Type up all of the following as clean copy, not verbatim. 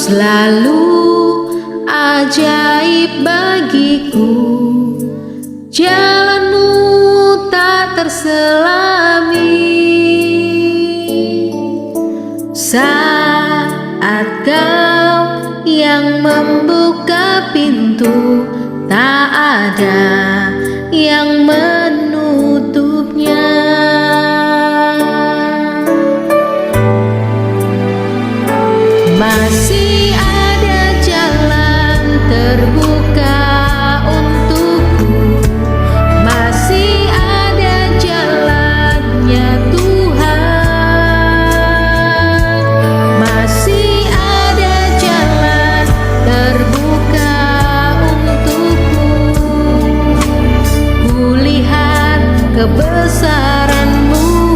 selalu ajaib bagiku, jalanmu tak terselami. Saat kau yang membuka pintu, tak ada yang menutupnya. Masih ada jalan terbuka untukku, masih ada jalannya Tuhan, masih ada jalan terbuka untukku. Kulihat kebesaran-Mu.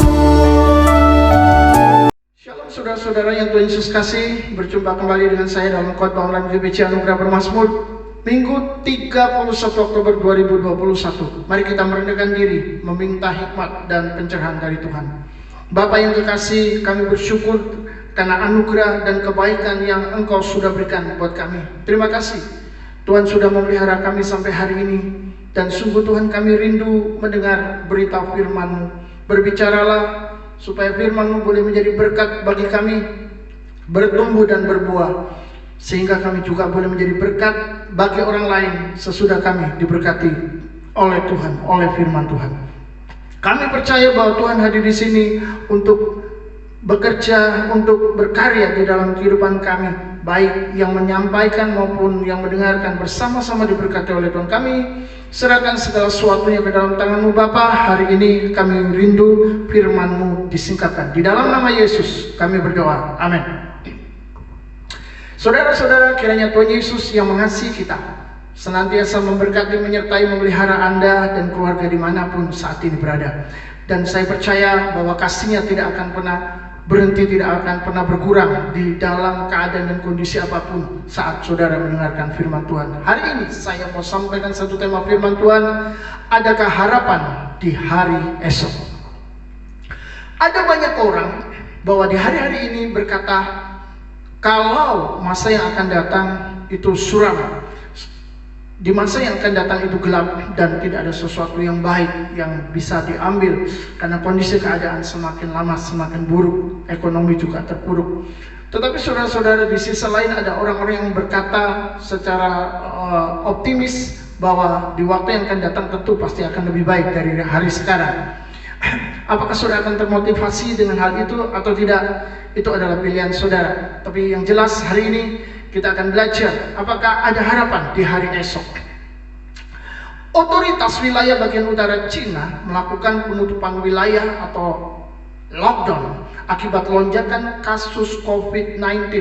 Saudara-saudara yang Tuhan Yesus kasih, berjumpa kembali dengan saya dalam khotbah online GBC Anugerah Bermazmur Minggu 31 Oktober 2021. Mari kita merendahkan diri, meminta hikmat dan pencerahan dari Tuhan. Bapa yang kekasih, kami bersyukur karena anugerah dan kebaikan yang Engkau sudah berikan buat kami. Terima kasih Tuhan sudah memelihara kami sampai hari ini, dan sungguh Tuhan kami rindu mendengar berita firman-Mu. Berbicaralah supaya firman-Mu boleh menjadi berkat bagi kami, bertumbuh dan berbuah, sehingga kami juga boleh menjadi berkat bagi orang lain sesudah kami diberkati oleh Tuhan, oleh firman Tuhan. Kami percaya bahwa Tuhan hadir di sini untuk bekerja, untuk berkarya di dalam kehidupan kami, baik yang menyampaikan maupun yang mendengarkan, bersama-sama diberkati oleh Tuhan. Kami serahkan segala sesuatunya ke dalam tangan-Mu Bapa. Hari ini kami rindu firman-Mu disingkapkan. Di dalam nama Yesus kami berdoa, amin. Saudara-saudara, kiranya Tuhan Yesus yang mengasihi kita senantiasa memberkati, menyertai, memelihara Anda dan keluarga dimanapun saat ini berada. Dan saya percaya bahwa kasih-Nya tidak akan pernah berhenti, tidak akan pernah berkurang di dalam keadaan dan kondisi apapun saat saudara mendengarkan firman Tuhan. Hari ini saya mau sampaikan satu tema firman Tuhan, adakah harapan di hari esok? Ada banyak orang bahwa di hari-hari ini berkata, kalau masa yang akan datang itu suram, di masa yang akan datang itu gelap, dan tidak ada sesuatu yang baik yang bisa diambil karena kondisi keadaan semakin lama semakin buruk, ekonomi juga terpuruk. Tetapi saudara-saudara, di sisi lain ada orang-orang yang berkata secara optimis bahwa di waktu yang akan datang tentu pasti akan lebih baik dari hari sekarang. Apakah saudara akan termotivasi dengan hal itu atau tidak? Itu adalah pilihan saudara. Tapi yang jelas hari ini kita akan belajar apakah ada harapan di hari esok. Otoritas wilayah bagian utara Cina melakukan penutupan wilayah atau lockdown akibat lonjakan kasus COVID-19.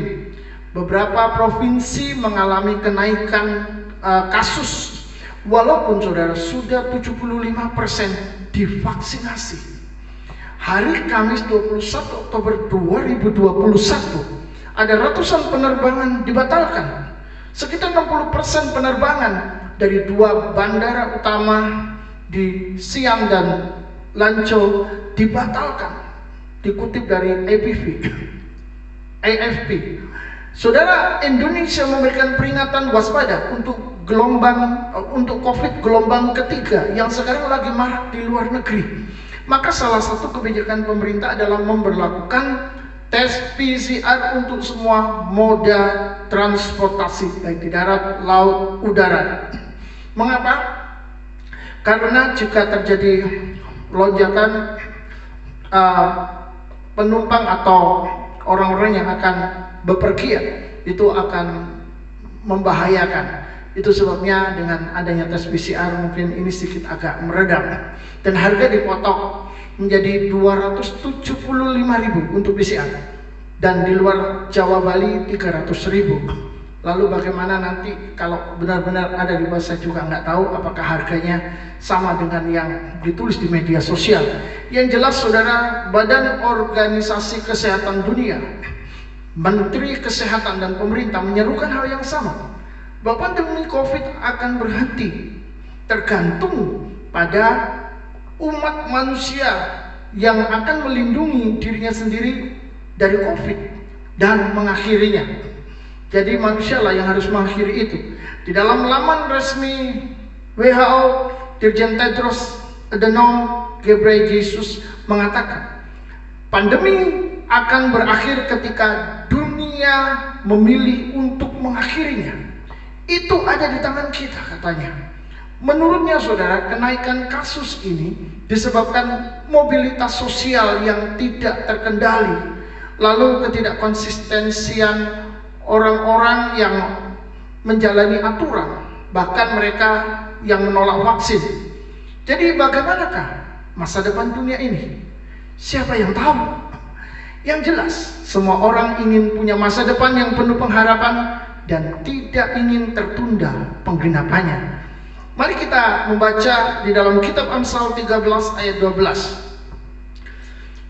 Beberapa provinsi mengalami kenaikan kasus, walaupun saudara sudah 75% divaksinasi. Hari Kamis 21 Oktober 2021 ada ratusan penerbangan dibatalkan. Sekitar 60% penerbangan dari dua bandara utama di Xi'an dan Lanzhou dibatalkan. Dikutip dari AFP. Saudara, Indonesia memberikan peringatan waspada untuk COVID gelombang ketiga yang sekarang lagi marak di luar negeri. Maka salah satu kebijakan pemerintah adalah memberlakukan tes PCR untuk semua moda transportasi, baik di darat, laut, udara. Mengapa? Karena jika terjadi lonjakan penumpang atau orang-orang yang akan bepergian, itu akan membahayakan. Itu sebabnya dengan adanya tes PCR mungkin ini sedikit agak meredam, dan harga dipotong menjadi 275.000 untuk PCR, dan di luar Jawa Bali 300.000. Lalu bagaimana nanti kalau benar-benar ada di bawah, saya juga nggak tahu apakah harganya sama dengan yang ditulis di media sosial. Yang jelas saudara, Badan Organisasi Kesehatan Dunia, Menteri Kesehatan dan pemerintah menyerukan hal yang sama, bahwa pandemi COVID akan berhenti tergantung pada umat manusia yang akan melindungi dirinya sendiri dari COVID dan mengakhirinya. Jadi manusialah yang harus mengakhiri itu. Di dalam laman resmi WHO, Dirjen Tedros Adhanom Ghebreyesus mengatakan, pandemi akan berakhir ketika dunia memilih untuk mengakhirinya. Itu ada di tangan kita, katanya. Menurutnya, saudara, kenaikan kasus ini disebabkan mobilitas sosial yang tidak terkendali, lalu ketidakkonsistensian orang-orang yang menjalani aturan, bahkan mereka yang menolak vaksin. Jadi bagaimanakah masa depan dunia ini? Siapa yang tahu? Yang jelas, semua orang ingin punya masa depan yang penuh pengharapan dan tidak ingin tertunda penggenapannya. Mari kita membaca di dalam kitab Amsal 13 ayat 12.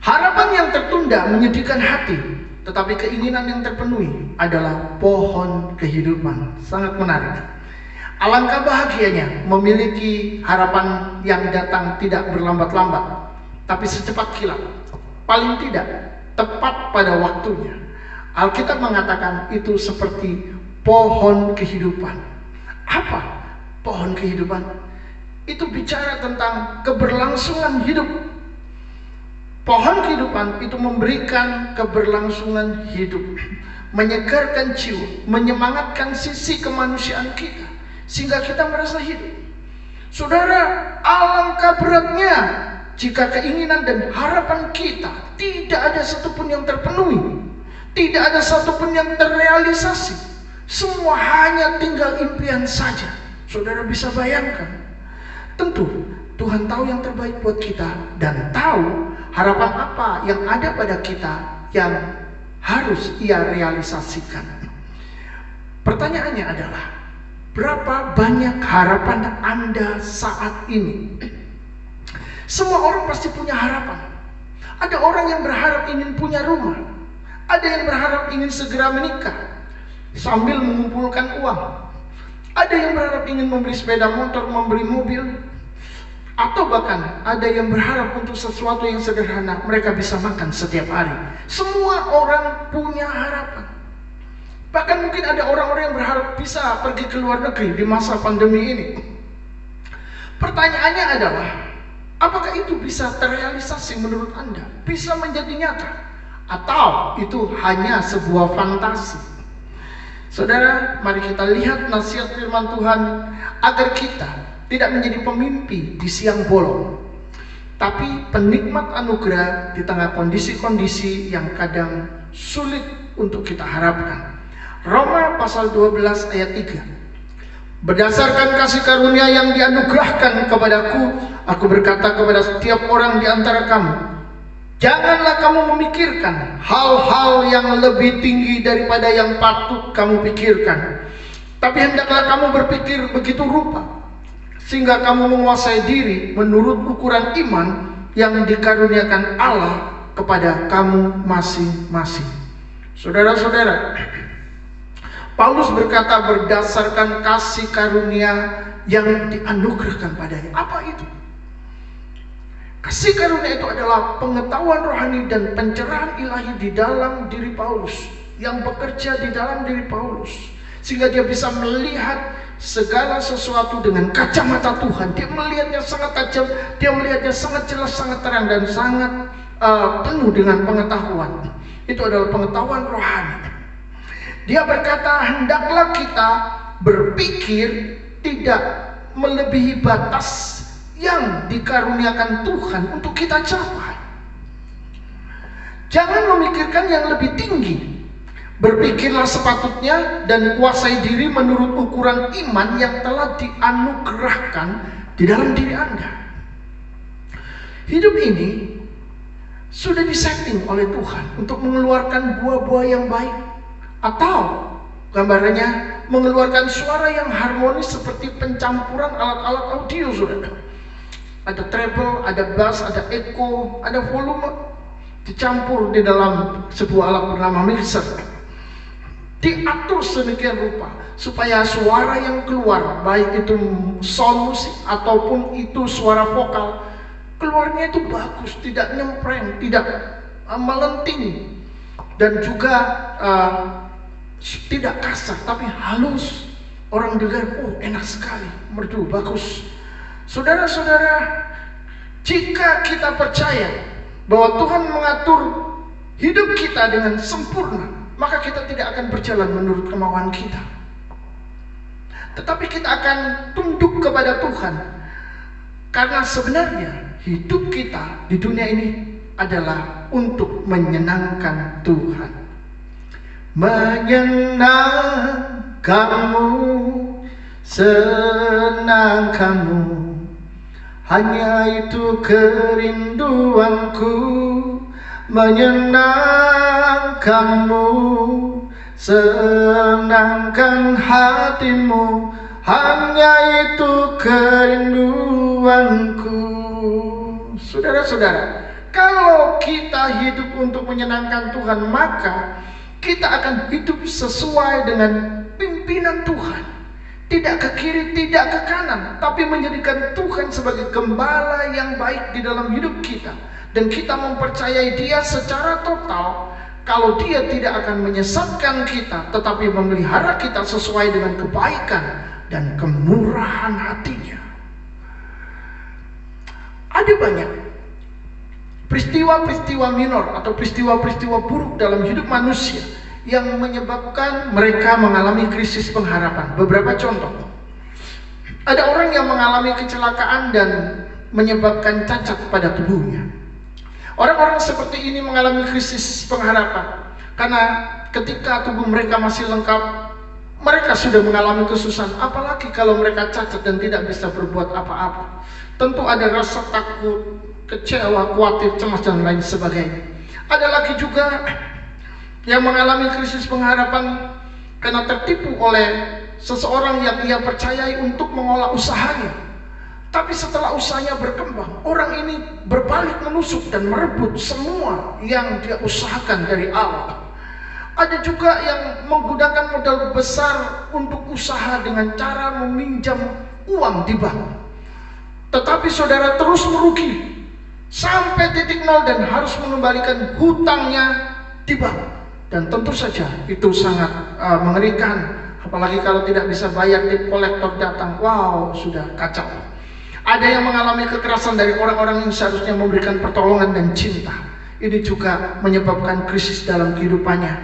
Harapan yang tertunda menyedihkan hati, tetapi keinginan yang terpenuhi adalah pohon kehidupan. Sangat menarik. Alangkah bahagianya memiliki harapan yang datang tidak berlambat-lambat, tapi secepat kilat. Paling tidak tepat pada waktunya. Alkitab mengatakan itu seperti pohon kehidupan. Apa pohon kehidupan? Itu bicara tentang keberlangsungan hidup. Pohon kehidupan itu memberikan keberlangsungan hidup, menyegarkan jiwa, menyemangatkan sisi kemanusiaan kita, sehingga kita merasa hidup. Saudara, alangkah beratnya jika keinginan dan harapan kita tidak ada satupun yang terpenuhi, tidak ada satupun yang terrealisasi. Semua hanya tinggal impian saja. Saudara bisa bayangkan. Tentu Tuhan tahu yang terbaik buat kita dan tahu harapan apa yang ada pada kita yang harus Ia realisasikan. Pertanyaannya adalah, berapa banyak harapan Anda saat ini? Semua orang pasti punya harapan. Ada orang yang berharap ingin punya rumah. Ada yang berharap ingin segera menikah sambil mengumpulkan uang. Ada yang berharap ingin membeli sepeda motor, membeli mobil. Atau bahkan ada yang berharap untuk sesuatu yang sederhana, mereka bisa makan setiap hari. Semua orang punya harapan. Bahkan mungkin ada orang-orang yang berharap bisa pergi ke luar negeri di masa pandemi ini. Pertanyaannya adalah, apakah itu bisa terrealisasi menurut Anda? Bisa menjadi nyata? Atau itu hanya sebuah fantasi? Saudara, mari kita lihat nasihat firman Tuhan agar kita tidak menjadi pemimpi di siang bolong, tapi penikmat anugerah di tengah kondisi-kondisi yang kadang sulit untuk kita harapkan. Roma pasal 12 ayat 3. Berdasarkan kasih karunia yang dianugerahkan kepadaku, aku berkata kepada setiap orang di antara kamu, janganlah kamu memikirkan hal-hal yang lebih tinggi daripada yang patut kamu pikirkan, tapi hendaklah kamu berpikir begitu rupa, sehingga kamu menguasai diri menurut ukuran iman yang dikaruniakan Allah kepada kamu masing-masing. Saudara-saudara, Paulus berkata berdasarkan kasih karunia yang dianugerahkan padanya. Apa itu? Kasih karunia itu adalah pengetahuan rohani dan pencerahan ilahi di dalam diri Paulus, yang bekerja di dalam diri Paulus, sehingga dia bisa melihat segala sesuatu dengan kacamata Tuhan. Dia melihatnya sangat tajam, dia melihatnya sangat jelas, sangat terang, dan sangat penuh dengan pengetahuan. Itu adalah pengetahuan rohani. Dia berkata, hendaklah kita berpikir tidak melebihi batas yang dikaruniakan Tuhan untuk kita capai. Jangan memikirkan yang lebih tinggi. Berpikirlah sepatutnya dan kuasai diri menurut ukuran iman yang telah dianugerahkan di dalam diri Anda. Hidup ini sudah disetting oleh Tuhan untuk mengeluarkan buah-buah yang baik, atau gambarannya mengeluarkan suara yang harmonis seperti pencampuran alat-alat audio, saudara. Ada treble, ada bass, ada echo, ada volume dicampur di dalam sebuah alat bernama mixer. Diatur sedemikian rupa supaya suara yang keluar, baik itu sound musik ataupun itu suara vokal, keluarnya itu bagus, tidak nyempreng, tidak melenting, dan juga tidak kasar tapi halus. Orang dengar, oh enak sekali, merdu, bagus. Saudara-saudara, jika kita percaya bahwa Tuhan mengatur hidup kita dengan sempurna, maka kita tidak akan berjalan menurut kemauan kita. Tetapi kita akan tunduk kepada Tuhan. Karena sebenarnya hidup kita di dunia ini adalah untuk menyenangkan Tuhan. Menyenangkanmu, senangkanmu, hanya itu kerinduanku. Menyenangkanmu, senangkan hatimu, hanya itu kerinduanku. Saudara-saudara, kalau kita hidup untuk menyenangkan Tuhan, maka kita akan hidup sesuai dengan pimpinan Tuhan. Tidak ke kiri, tidak ke kanan, tapi menjadikan Tuhan sebagai gembala yang baik di dalam hidup kita. Dan kita mempercayai Dia secara total. Kalau Dia tidak akan menyesatkan kita, tetapi memelihara kita sesuai dengan kebaikan dan kemurahan hatinya. Ada banyak peristiwa-peristiwa minor atau peristiwa-peristiwa buruk dalam hidup manusia yang menyebabkan mereka mengalami krisis pengharapan. Beberapa contoh. Ada orang yang mengalami kecelakaan dan menyebabkan cacat pada tubuhnya. Orang-orang seperti ini mengalami krisis pengharapan karena ketika tubuh mereka masih lengkap, mereka sudah mengalami kesusahan. Apalagi kalau mereka cacat dan tidak bisa berbuat apa-apa. Tentu ada rasa takut, kecewa, khawatir, cemas, dan lain sebagainya. Ada lagi juga yang mengalami krisis pengharapan karena tertipu oleh seseorang yang ia percayai untuk mengolah usahanya. Tapi setelah usahanya berkembang, orang ini berbalik menusuk dan merebut semua yang dia usahakan dari awal. Ada juga yang menggunakan modal besar untuk usaha dengan cara meminjam uang di bank. Tetapi saudara terus merugi sampai titik nol dan harus mengembalikan hutangnya di bank. Dan tentu saja itu sangat mengerikan. Apalagi kalau tidak bisa bayar, debt kolektor datang, wow, sudah kacau. Ada yang mengalami kekerasan dari orang-orang yang seharusnya memberikan pertolongan dan cinta. Ini juga menyebabkan krisis dalam kehidupannya.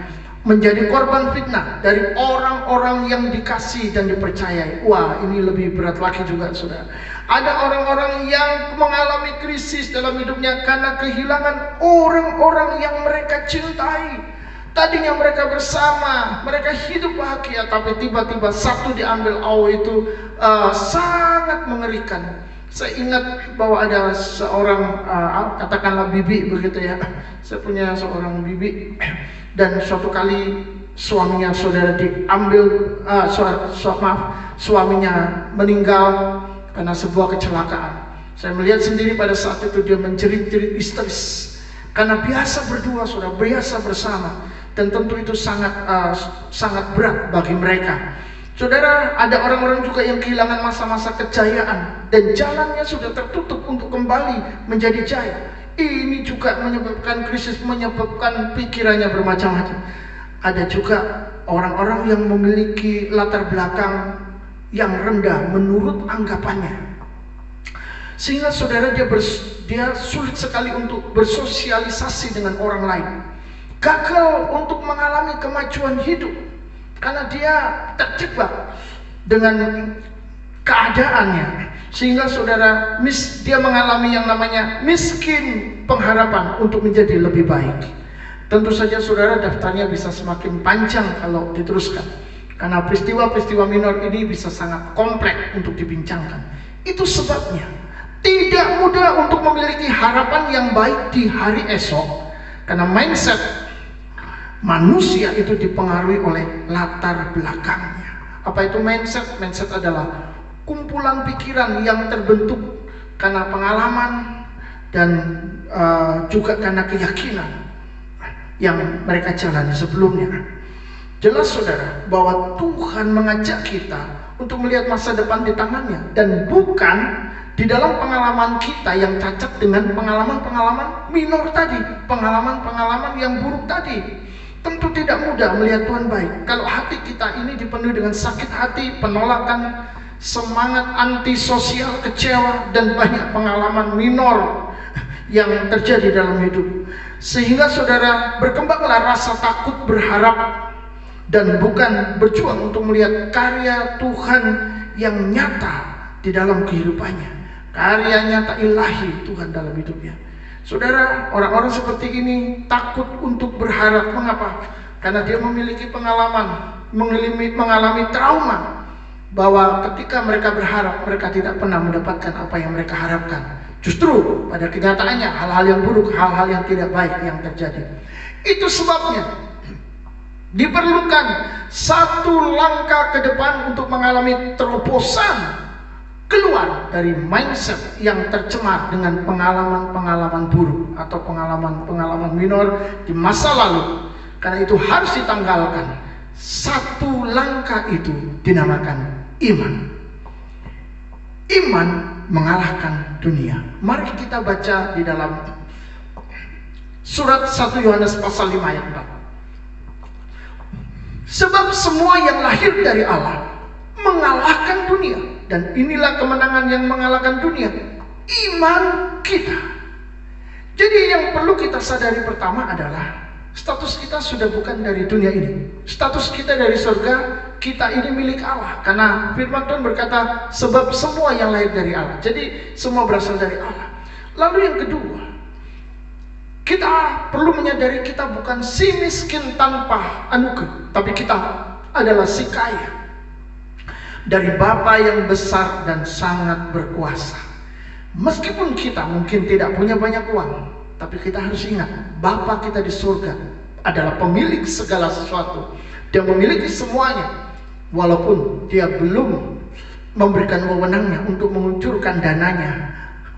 Menjadi korban fitnah dari orang-orang yang dikasih dan dipercayai. Wah, ini lebih berat lagi juga, saudara. Ada orang-orang yang mengalami krisis dalam hidupnya karena kehilangan orang-orang yang mereka cintai. Tadinya mereka bersama, mereka hidup bahagia, tapi tiba-tiba satu diambil. Oh, itu sangat mengerikan. Saya ingat bahwa ada seorang katakanlah bibi begitu ya. Saya punya seorang bibi dan suatu kali suaminya saudara diambil, suaminya meninggal karena sebuah kecelakaan. Saya melihat sendiri pada saat itu dia menjerit-jerit histeris karena biasa berdua, saudara, biasa bersama, dan tentu itu sangat berat bagi mereka. Saudara, ada orang-orang juga yang kehilangan masa-masa kejayaan dan jalannya sudah tertutup untuk kembali menjadi jaya. Ini juga menyebabkan krisis, menyebabkan pikirannya bermacam-macam. Ada juga orang-orang yang memiliki latar belakang yang rendah menurut anggapannya, sehingga saudara dia sulit sekali untuk bersosialisasi dengan orang lain. Gagal untuk mengalami kemajuan hidup karena dia terjebak dengan keadaannya, sehingga saudara dia mengalami yang namanya miskin pengharapan untuk menjadi lebih baik. Tentu saja saudara, daftarnya bisa semakin panjang kalau diteruskan, karena peristiwa-peristiwa minor ini bisa sangat kompleks untuk dibincangkan. Itu sebabnya tidak mudah untuk memiliki harapan yang baik di hari esok, karena mindset manusia itu dipengaruhi oleh latar belakangnya. Apa itu mindset? Mindset adalah kumpulan pikiran yang terbentuk karena pengalaman dan juga karena keyakinan yang mereka jalani sebelumnya. Jelas saudara bahwa Tuhan mengajak kita untuk melihat masa depan di tangannya, dan bukan di dalam pengalaman kita yang cacat dengan pengalaman-pengalaman minor tadi, pengalaman-pengalaman yang buruk tadi. Tentu tidak mudah melihat Tuhan baik kalau hati kita ini dipenuhi dengan sakit hati, penolakan, semangat antisosial, kecewa, dan banyak pengalaman minor yang terjadi dalam hidup. Sehingga saudara, berkembanglah rasa takut berharap dan bukan berjuang untuk melihat karya Tuhan yang nyata di dalam kehidupannya, karya nyata ilahi Tuhan dalam hidupnya. Saudara, orang-orang seperti ini takut untuk berharap. Mengapa? Karena dia memiliki pengalaman, mengalami trauma, bahwa ketika mereka berharap, mereka tidak pernah mendapatkan apa yang mereka harapkan. Justru pada kenyataannya hal-hal yang buruk, hal-hal yang tidak baik yang terjadi. Itu sebabnya diperlukan satu langkah ke depan untuk mengalami terobosan, keluar dari mindset yang tercemar dengan pengalaman-pengalaman buruk atau pengalaman-pengalaman minor di masa lalu. Karena itu harus ditanggalkan. Satu langkah itu dinamakan iman. Iman mengalahkan dunia. Mari kita baca di dalam surat 1 Yohanes pasal 5 ayat 4. Sebab semua yang lahir dari Allah mengalahkan dunia, dan inilah kemenangan yang mengalahkan dunia, iman kita. Jadi yang perlu kita sadari pertama adalah status kita sudah bukan dari dunia ini. Status kita dari surga, kita ini milik Allah. Karena firman Tuhan berkata, sebab semua yang lahir dari Allah. Jadi semua berasal dari Allah. Lalu yang kedua, kita perlu menyadari kita bukan si miskin tanpa anugerah, tapi kita adalah si kaya dari Bapa yang besar dan sangat berkuasa. Meskipun kita mungkin tidak punya banyak uang, tapi kita harus ingat, Bapa kita di surga adalah pemilik segala sesuatu. Dia memiliki semuanya, walaupun dia belum memberikan wewenangnya untuk menguncurkan dananya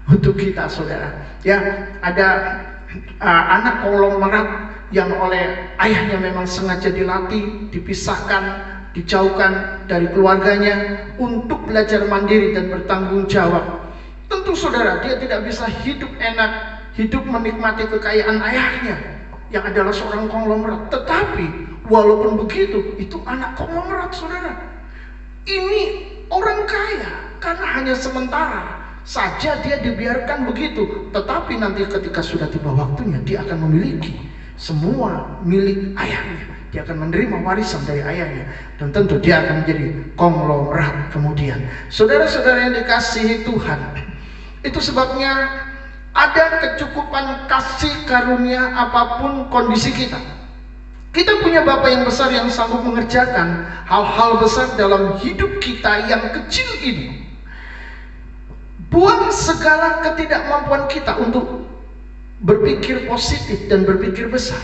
untuk kita, saudara. Ya, ada anak konglomerat yang oleh ayahnya memang sengaja dilatih, dipisahkan, dijauhkan dari keluarganya untuk belajar mandiri dan bertanggung jawab. Tentu saudara, dia tidak bisa hidup enak, hidup menikmati kekayaan ayahnya yang adalah seorang konglomerat. Tetapi walaupun begitu, itu anak konglomerat, saudara. Ini orang kaya karena hanya sementara saja dia dibiarkan begitu. Tetapi nanti ketika sudah tiba waktunya, dia akan memiliki semua milik ayahnya. Dia akan menerima warisan dari ayahnya, dan tentu dia akan menjadi konglomerat kemudian. Saudara-saudara yang dikasihi Tuhan, itu sebabnya ada kecukupan kasih karunia apapun kondisi kita. Kita punya Bapa yang besar yang sanggup mengerjakan hal-hal besar dalam hidup kita yang kecil ini. Buang segala ketidakmampuan kita untuk berpikir positif dan berpikir besar.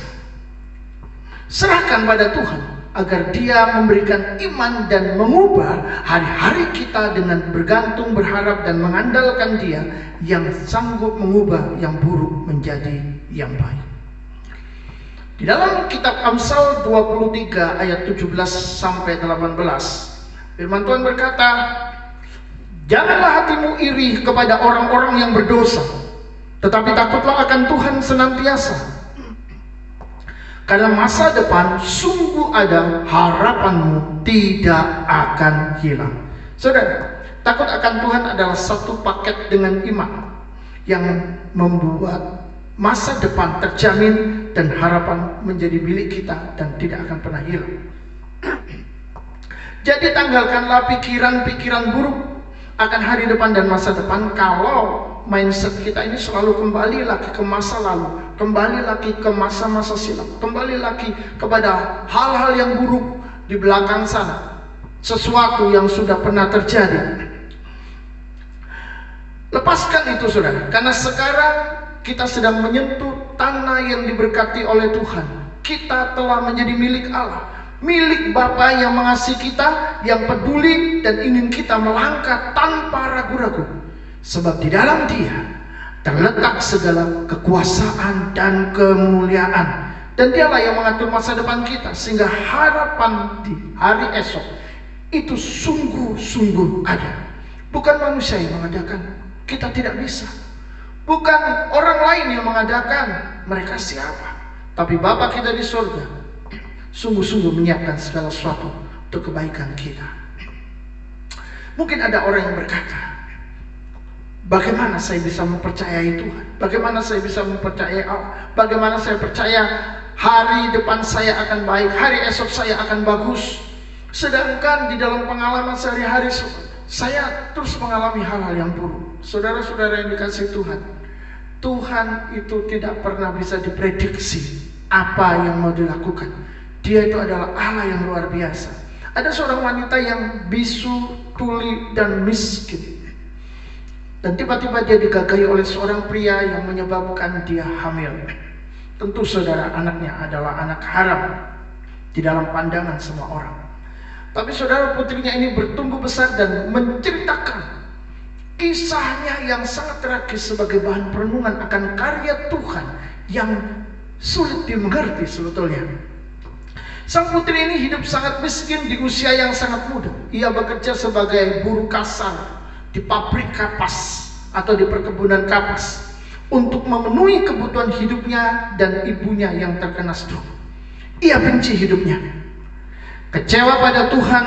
Serahkan pada Tuhan agar Dia memberikan iman dan mengubah hari-hari kita dengan bergantung, berharap, dan mengandalkan Dia yang sanggup mengubah yang buruk menjadi yang baik. Di dalam kitab Amsal 23 ayat 17 sampai 18, firman Tuhan berkata, janganlah hatimu iri kepada orang-orang yang berdosa, tetapi takutlah akan Tuhan senantiasa. Karena masa depan sungguh ada, harapanmu tidak akan hilang. Saudara, takut akan Tuhan adalah satu paket dengan iman yang membuat masa depan terjamin dan harapan menjadi milik kita dan tidak akan pernah hilang. Jadi tanggalkanlah pikiran-pikiran buruk akan hari depan dan masa depan kalau mindset kita ini selalu kembali lagi ke masa lalu, kembali lagi ke masa-masa silam, kembali lagi kepada hal-hal yang buruk di belakang sana, sesuatu yang sudah pernah terjadi. Lepaskan itu, saudara, karena sekarang kita sedang menyentuh tanah yang diberkati oleh Tuhan. Kita telah menjadi milik Allah, milik Bapa yang mengasihi kita, yang peduli dan ingin kita melangkah tanpa ragu-ragu. Sebab di dalam Dia terletak segala kekuasaan dan kemuliaan, dan Dialah yang mengatur masa depan kita, sehingga harapan di hari esok itu sungguh-sungguh ada. Bukan manusia yang mengadakan, kita tidak bisa. Bukan orang lain yang mengadakan, mereka siapa? Tapi Bapa kita di surga sungguh-sungguh menyiapkan segala sesuatu untuk kebaikan kita. Mungkin ada orang yang berkata, bagaimana saya bisa mempercayai Tuhan? Bagaimana saya bisa mempercayai Allah? Bagaimana saya percaya hari depan saya akan baik, hari esok saya akan bagus, sedangkan di dalam pengalaman sehari-hari saya terus mengalami hal-hal yang buruk. Saudara-saudara yang dikasihi Tuhan, Tuhan itu tidak pernah bisa diprediksi apa yang mau dilakukan. Dia itu adalah Allah yang luar biasa. Ada seorang wanita yang bisu, tuli, dan miskin, dan tiba-tiba dia digagahi oleh seorang pria yang menyebabkan dia hamil. Tentu saudara, anaknya adalah anak haram di dalam pandangan semua orang. Tapi saudara, putrinya ini bertumbuh besar dan menceritakan kisahnya yang sangat tragis sebagai bahan perenungan akan karya Tuhan yang sulit dimengerti sebetulnya. Sang putri ini hidup sangat miskin di usia yang sangat muda. Ia bekerja sebagai buruh kasar di pabrik kapas atau di perkebunan kapas untuk memenuhi kebutuhan hidupnya dan ibunya yang terkena stroke. Ia benci hidupnya, kecewa pada Tuhan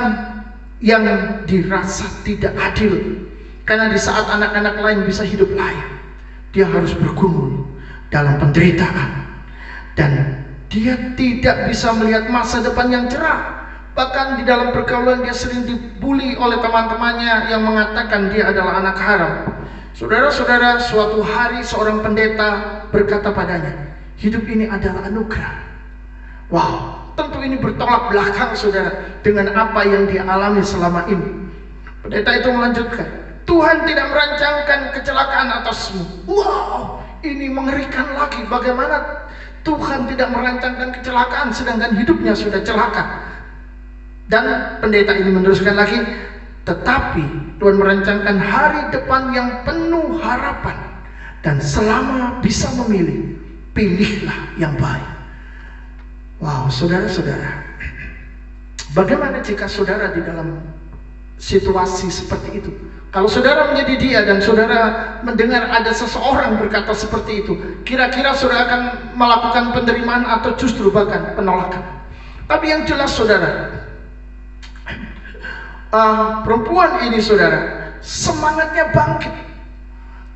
yang dirasa tidak adil, karena di saat anak-anak lain bisa hidup layak, dia harus bergumul dalam penderitaan, dan dia tidak bisa melihat masa depan yang cerah. Bahkan di dalam pergaulan dia sering dibully oleh teman-temannya yang mengatakan dia adalah anak haram. Saudara-saudara, suatu hari seorang pendeta berkata padanya, hidup ini adalah anugerah. Wow, tentu ini bertolak belakang saudara dengan apa yang dia alami selama ini. Pendeta itu melanjutkan, Tuhan tidak merancangkan kecelakaan atasmu. Wow, ini mengerikan lagi. Bagaimana Tuhan tidak merancangkan kecelakaan sedangkan hidupnya sudah celaka? Dan pendeta ini meneruskan lagi, tetapi Tuhan merancangkan hari depan yang penuh harapan, dan selama bisa memilih, pilihlah yang baik. Wow, saudara-saudara, bagaimana jika saudara di dalam situasi seperti itu? Kalau saudara menjadi dia dan saudara mendengar ada seseorang berkata seperti itu, kira-kira saudara akan melakukan penerimaan atau justru bahkan penolakan? Tapi yang jelas saudara, perempuan ini saudara semangatnya bangkit,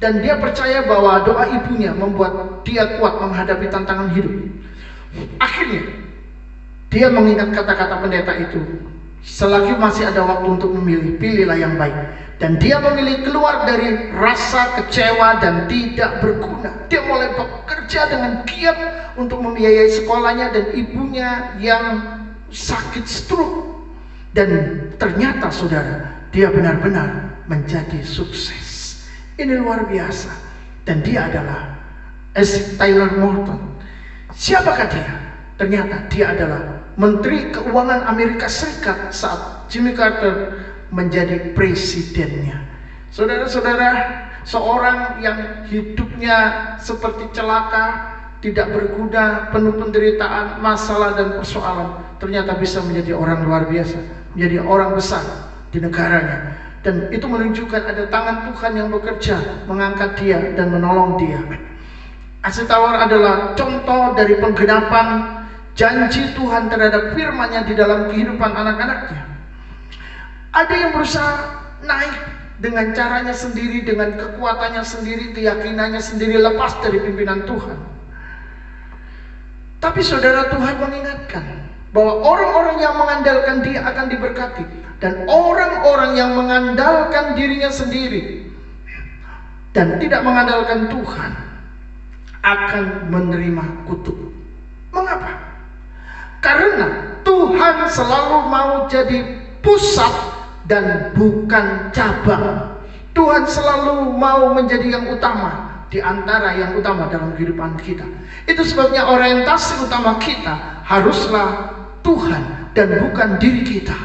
dan dia percaya bahwa doa ibunya membuat dia kuat menghadapi tantangan hidup. Akhirnya dia mengingat kata-kata pendeta itu, selagi masih ada waktu untuk memilih, pilihlah yang baik. Dan dia memilih keluar dari rasa kecewa dan tidak berguna. Dia mulai bekerja dengan giat untuk membiayai sekolahnya dan ibunya yang sakit stroke. Dan ternyata saudara, dia benar-benar menjadi sukses. Ini luar biasa. Dan dia adalah S. Taylor Morton. Siapakah dia? Ternyata dia adalah Menteri Keuangan Amerika Serikat saat Jimmy Carter menjadi presidennya. Saudara-saudara, seorang yang hidupnya seperti celaka, tidak berguna, penuh penderitaan, masalah dan persoalan, ternyata bisa menjadi orang luar biasa, menjadi orang besar di negaranya. Dan itu menunjukkan ada tangan Tuhan yang bekerja mengangkat dia dan menolong dia. Eisenhower adalah contoh dari penggenapan janji Tuhan terhadap firman-Nya di dalam kehidupan anak-anaknya. Ada yang berusaha naik dengan caranya sendiri, dengan kekuatannya sendiri, keyakinannya sendiri, lepas dari pimpinan Tuhan. Tapi saudara, Tuhan mengingatkan bahwa orang-orang yang mengandalkan dia akan diberkati, dan orang-orang yang mengandalkan dirinya sendiri dan tidak mengandalkan Tuhan akan menerima kutuk. Mengapa? Karena Tuhan selalu mau jadi pusat dan bukan cabang. Tuhan selalu mau menjadi yang utama di antara yang utama dalam kehidupan kita. Itu sebabnya orientasi utama kita haruslah Tuhan dan bukan diri kita.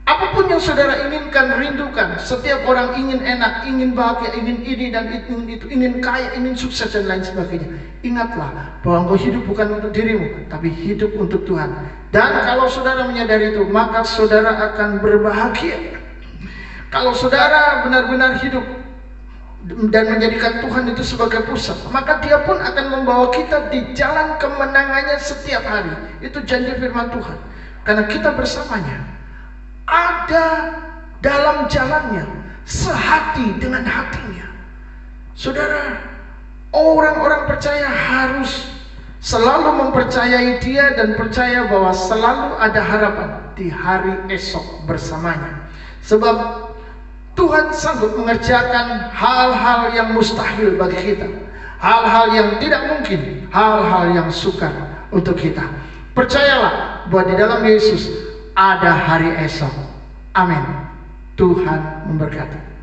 Apapun yang saudara inginkan, rindukan. Setiap orang ingin enak, ingin bahagia, ingin ini dan ingin itu, ingin kaya, ingin sukses dan lain sebagainya. Ingatlah bahwa engkau hidup bukan untuk dirimu, tapi hidup untuk Tuhan. Dan kalau saudara menyadari itu, maka saudara akan berbahagia. Kalau saudara benar-benar hidup dan menjadikan Tuhan itu sebagai pusat, maka Dia pun akan membawa kita di jalan kemenangannya setiap hari. Itu janji firman Tuhan. Karena kita bersamanya, ada dalam jalannya, sehati dengan hatinya. Saudara, orang-orang percaya harus selalu mempercayai Dia dan percaya bahwa selalu ada harapan di hari esok bersamanya. Sebab Tuhan sanggup mengerjakan hal-hal yang mustahil bagi kita, hal-hal yang tidak mungkin, hal-hal yang sukar untuk kita. Percayalah bahwa di dalam Yesus ada hari esok. Amin. Tuhan memberkati.